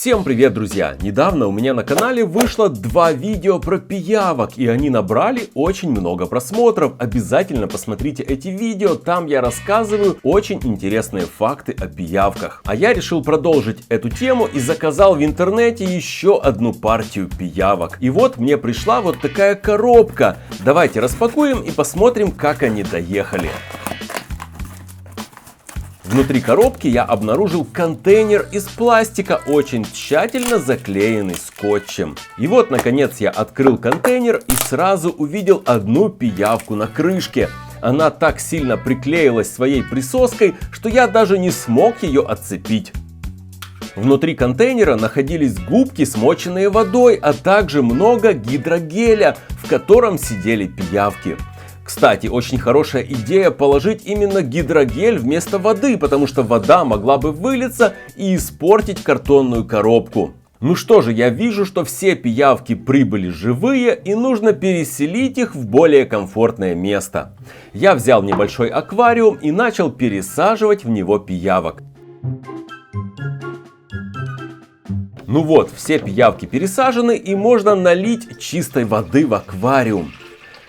Всем привет, друзья! Недавно у меня на канале вышло 2 видео про пиявок, и они набрали очень много просмотров. Обязательно посмотрите эти видео, там я рассказываю очень интересные факты о пиявках. А я решил продолжить эту тему и заказал в интернете еще одну партию пиявок. И вот мне пришла вот такая коробка. Давайте распакуем и посмотрим, как они доехали. Внутри коробки я обнаружил контейнер из пластика, очень тщательно заклеенный скотчем. И вот, наконец, я открыл контейнер и сразу увидел одну пиявку на крышке. Она так сильно приклеилась своей присоской, что я даже не смог ее отцепить. Внутри контейнера находились губки, смоченные водой, а также много гидрогеля, в котором сидели пиявки. Кстати, очень хорошая идея положить именно гидрогель вместо воды, потому что вода могла бы вылиться и испортить картонную коробку. Ну что же, я вижу, что все пиявки прибыли живые и нужно переселить их в более комфортное место. Я взял небольшой аквариум и начал пересаживать в него пиявок. Ну вот, все пиявки пересажены и можно налить чистой воды в аквариум.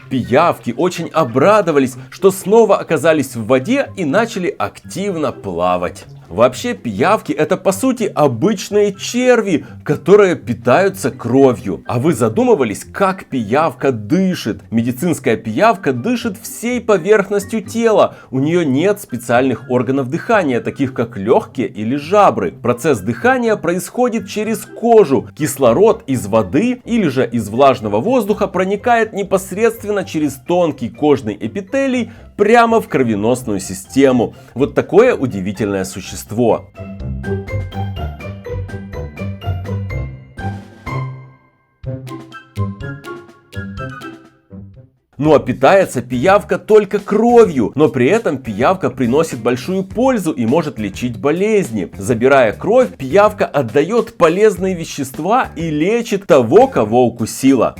Пиявки очень обрадовались, что снова оказались в воде и начали активно плавать. Вообще пиявки — это по сути обычные черви, которые питаются кровью. А вы задумывались, как пиявка дышит? Медицинская пиявка дышит всей поверхностью тела. У нее нет специальных органов дыхания, таких как легкие или жабры. Процесс дыхания происходит через кожу. Кислород из воды или же из влажного воздуха проникает непосредственно через тонкий кожный эпителий прямо в кровеносную систему. Вот такое удивительное существо. Ну а питается пиявка только кровью, но при этом пиявка приносит большую пользу и может лечить болезни. Забирая кровь, пиявка отдает полезные вещества и лечит того, кого укусила.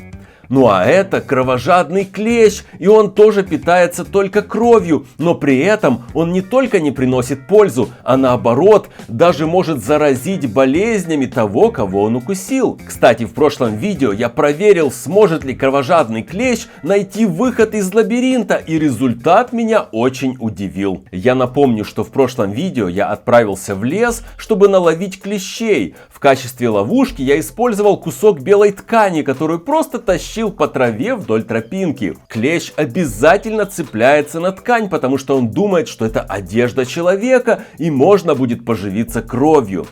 Ну а это кровожадный клещ, и он тоже питается только кровью, но при этом он не только не приносит пользу, а наоборот, даже может заразить болезнями того, кого он укусил. Кстати, в прошлом видео я проверил, сможет ли кровожадный клещ найти выход из лабиринта, и результат меня очень удивил. Я напомню, что в прошлом видео я отправился в лес, чтобы наловить клещей. В качестве ловушки я использовал кусок белой ткани, которую просто тащил по траве вдоль тропинки. Клещ обязательно цепляется на ткань, потому что он думает, что это одежда человека и можно будет поживиться кровью.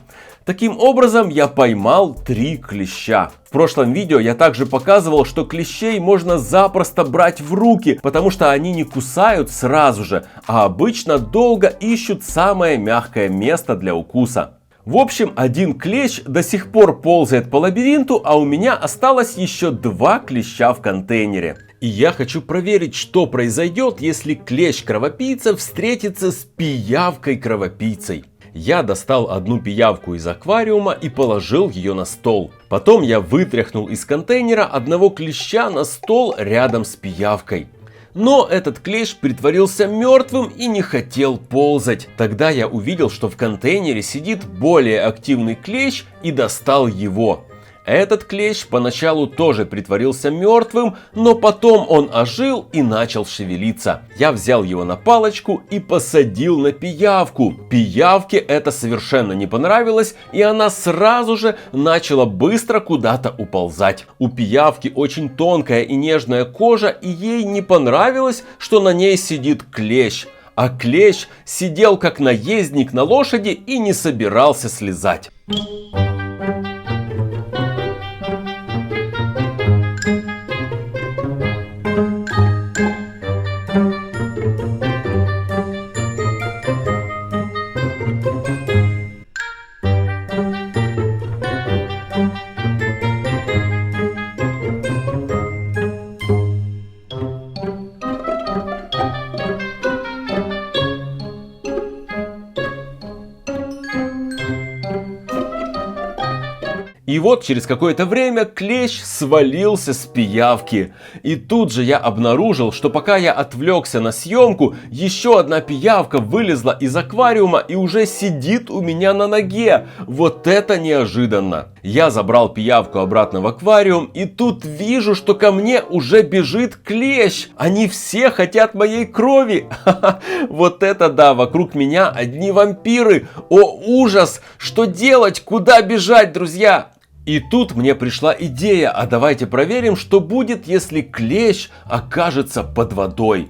Таким образом, я поймал 3 клеща. В прошлом видео я также показывал, что клещей можно запросто брать в руки, потому что они не кусают сразу же, а обычно долго ищут самое мягкое место для укуса. В общем, один клещ до сих пор ползает по лабиринту, а у меня осталось еще 2 клеща в контейнере. И я хочу проверить, что произойдет, если клещ-кровопийца встретится с пиявкой-кровопийцей. Я достал одну пиявку из аквариума и положил ее на стол. Потом я вытряхнул из контейнера одного клеща на стол рядом с пиявкой. Но этот клещ притворился мертвым и не хотел ползать. Тогда я увидел, что в контейнере сидит более активный клещ, и достал его. Этот клещ поначалу тоже притворился мертвым, но потом он ожил и начал шевелиться. Я взял его на палочку и посадил на пиявку. Пиявке это совершенно не понравилось, и она сразу же начала быстро куда-то уползать. У пиявки очень тонкая и нежная кожа, и ей не понравилось, что на ней сидит клещ. А клещ сидел как наездник на лошади и не собирался слезать. И вот через какое-то время клещ свалился с пиявки. И тут же я обнаружил, что пока я отвлекся на съемку, еще одна пиявка вылезла из аквариума и уже сидит у меня на ноге. Вот это неожиданно. Я забрал пиявку обратно в аквариум и тут вижу, что ко мне уже бежит клещ. Они все хотят моей крови. Вот это да, вокруг меня одни вампиры. О, ужас! Что делать? Куда бежать, друзья? И тут мне пришла идея, а давайте проверим, что будет, если клещ окажется под водой.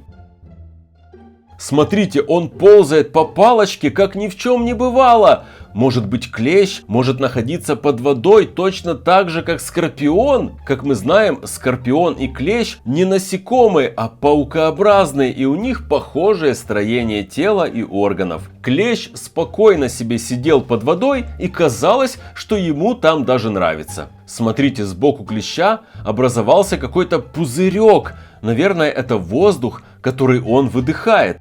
Смотрите, он ползает по палочке, как ни в чем не бывало. Может быть, клещ может находиться под водой точно так же, как скорпион? Как мы знаем, скорпион и клещ не насекомые, а паукообразные, и у них похожее строение тела и органов. Клещ спокойно себе сидел под водой, и казалось, что ему там даже нравится. Смотрите, сбоку клеща образовался какой-то пузырек. Наверное, это воздух, который он выдыхает.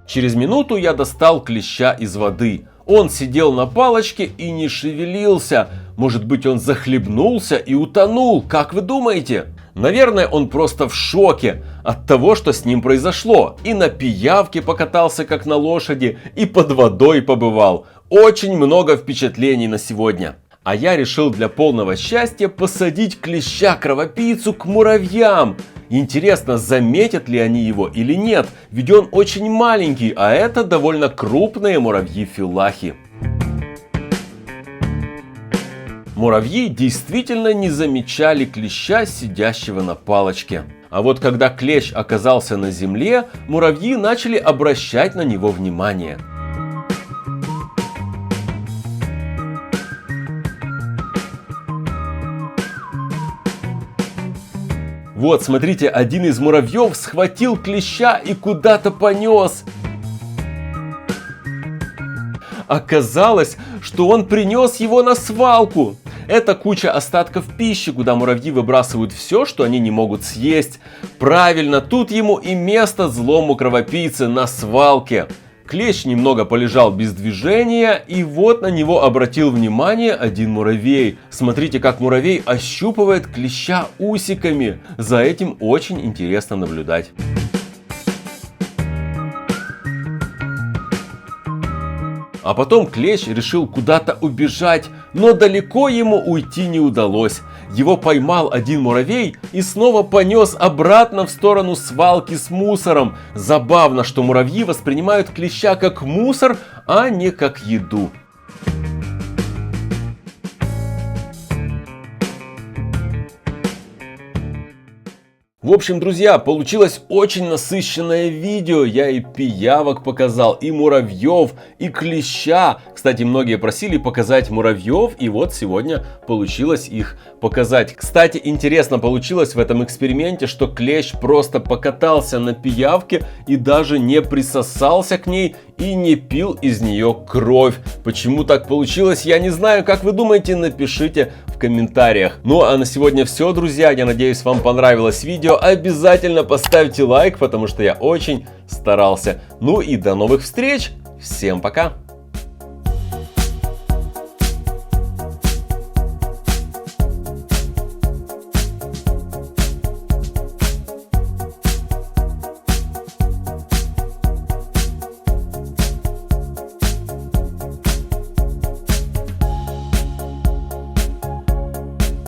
Через минуту я достал клеща из воды. Он сидел на палочке и не шевелился. Может быть, он захлебнулся и утонул, как вы думаете? Наверное, он просто в шоке от того, что с ним произошло. И на пиявке покатался, как на лошади, и под водой побывал. Очень много впечатлений на сегодня. А я решил для полного счастья посадить клеща-кровопийцу к муравьям. Интересно, заметят ли они его или нет, ведь он очень маленький, а это довольно крупные муравьи-филахи. Муравьи действительно не замечали клеща, сидящего на палочке. А вот когда клещ оказался на земле, муравьи начали обращать на него внимание. Вот, смотрите, один из муравьев схватил клеща и куда-то понес. Оказалось, что он принес его на свалку. Это куча остатков пищи, куда муравьи выбрасывают все, что они не могут съесть. Правильно, тут ему и место злому кровопийце на свалке. Клещ немного полежал без движения, и вот на него обратил внимание один муравей. Смотрите, как муравей ощупывает клеща усиками. За этим очень интересно наблюдать. А потом клещ решил куда-то убежать, но далеко ему уйти не удалось. Его поймал один муравей и снова понес обратно в сторону свалки с мусором. Забавно, что муравьи воспринимают клеща как мусор, а не как еду. В общем, друзья, получилось очень насыщенное видео. Я и пиявок показал, и муравьев, и клеща. Кстати, многие просили показать муравьев, и вот сегодня получилось их показать. Кстати, интересно получилось в этом эксперименте, что клещ просто покатался на пиявке и даже не присосался к ней и не пил из нее кровь. Почему так получилось, я не знаю. Как вы думаете, напишите в комментариях. Ну а на сегодня все, друзья. Я надеюсь, вам понравилось видео. Обязательно поставьте лайк, потому что я очень старался. Ну и до новых встреч. Всем пока.